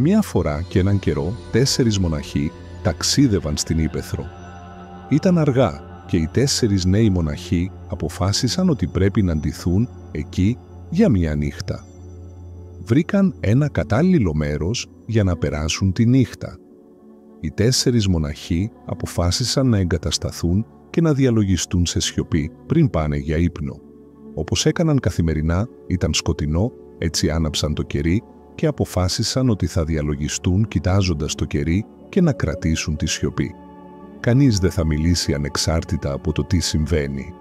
Μια φορά και έναν καιρό 4 μοναχοί ταξίδευαν στην ύπαιθρο. Ήταν αργά και οι 4 νέοι μοναχοί αποφάσισαν ότι πρέπει να ντυθούν εκεί για μια νύχτα. Βρήκαν ένα κατάλληλο μέρος για να περάσουν τη νύχτα. Οι 4 μοναχοί αποφάσισαν να εγκατασταθούν και να διαλογιστούν σε σιωπή πριν πάνε για ύπνο. Όπως έκαναν καθημερινά, ήταν σκοτεινό, έτσι άναψαν το κερί και αποφάσισαν ότι θα διαλογιστούν κοιτάζοντας το κερί και να κρατήσουν τη σιωπή. Κανείς δεν θα μιλήσει ανεξάρτητα από το τι συμβαίνει.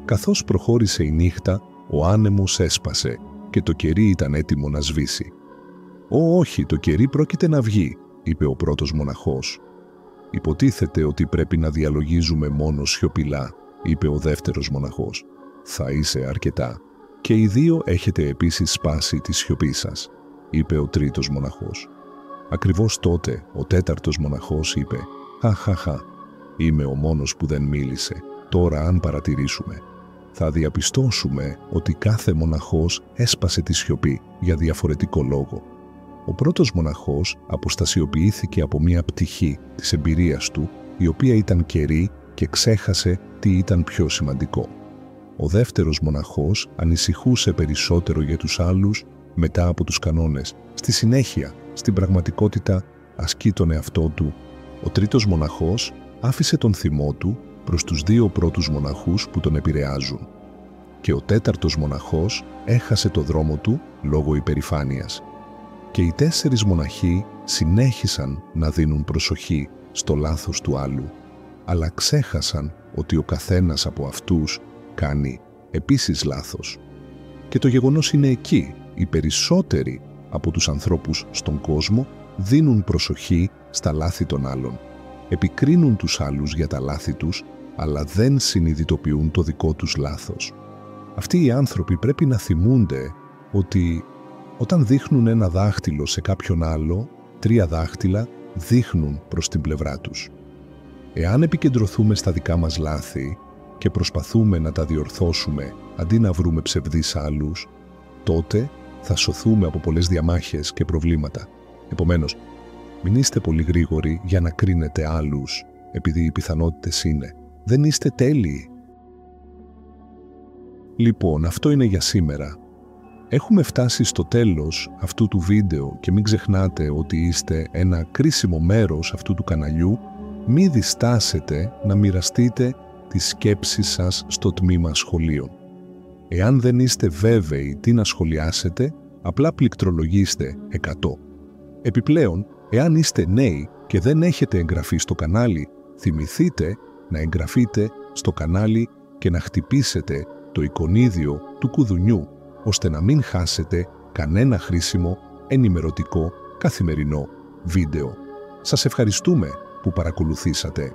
Καθώς προχώρησε η νύχτα, ο άνεμος έσπασε και το κερί ήταν έτοιμο να σβήσει. Όχι, το κερί πρόκειται να βγει», είπε ο πρώτος μοναχός. «Υποτίθεται ότι πρέπει να διαλογίζουμε μόνο σιωπηλά», είπε ο δεύτερος μοναχός. «Θα είσαι αρκετά. Και οι 2 έχετε επίσης σπάσει τη σιωπή σας», είπε ο τρίτος μοναχός. Ακριβώς τότε ο 4ος μοναχός είπε «Χαχαχα, είμαι ο μόνος που δεν μίλησε. Τώρα αν παρατηρήσουμε, θα διαπιστώσουμε ότι κάθε μοναχός έσπασε τη σιωπή για διαφορετικό λόγο. Ο πρώτος μοναχός αποστασιοποιήθηκε από μία πτυχή της εμπειρίας του, η οποία ήταν κερί και ξέχασε τι ήταν πιο σημαντικό. Ο δεύτερος μοναχός ανησυχούσε περισσότερο για τους άλλους μετά από τους κανόνες. Στη συνέχεια, στην πραγματικότητα, ασκεί τον εαυτό του. Ο τρίτος μοναχός άφησε τον θυμό του προς τους 2 πρώτους μοναχούς που τον επηρεάζουν. Και ο 4ος μοναχός έχασε το δρόμο του λόγω υπερηφάνειας. Και οι 4 μοναχοί συνέχισαν να δίνουν προσοχή στο λάθος του άλλου, αλλά ξέχασαν ότι ο καθένας από αυτούς κάνει επίσης λάθος. Και το γεγονός είναι εκεί, οι περισσότεροι από τους ανθρώπους στον κόσμο δίνουν προσοχή στα λάθη των άλλων. Επικρίνουν τους άλλους για τα λάθη τους, αλλά δεν συνειδητοποιούν το δικό τους λάθος. Αυτοί οι άνθρωποι πρέπει να θυμούνται ότι όταν δείχνουν ένα δάχτυλο σε κάποιον άλλο, 3 δάχτυλα δείχνουν προς την πλευρά τους. Εάν επικεντρωθούμε στα δικά μας λάθη και προσπαθούμε να τα διορθώσουμε αντί να βρούμε ψευδείς άλλους, τότε θα σωθούμε από πολλές διαμάχες και προβλήματα. Επομένως, μην είστε πολύ γρήγοροι για να κρίνετε άλλους, επειδή οι πιθανότητες είναι. Δεν είστε τέλειοι. Λοιπόν, αυτό είναι για σήμερα. Έχουμε φτάσει στο τέλος αυτού του βίντεο και μην ξεχνάτε ότι είστε ένα κρίσιμο μέρος αυτού του καναλιού. Μη διστάσετε να μοιραστείτε τις σκέψεις σας στο τμήμα σχολείων. Εάν δεν είστε βέβαιοι τι να σχολιάσετε, απλά πληκτρολογήστε 100. Επιπλέον, εάν είστε νέοι και δεν έχετε εγγραφεί στο κανάλι, θυμηθείτε να εγγραφείτε στο κανάλι και να χτυπήσετε το εικονίδιο του κουδουνιού, ώστε να μην χάσετε κανένα χρήσιμο, ενημερωτικό, καθημερινό βίντεο. Σας ευχαριστούμε που παρακολουθήσατε.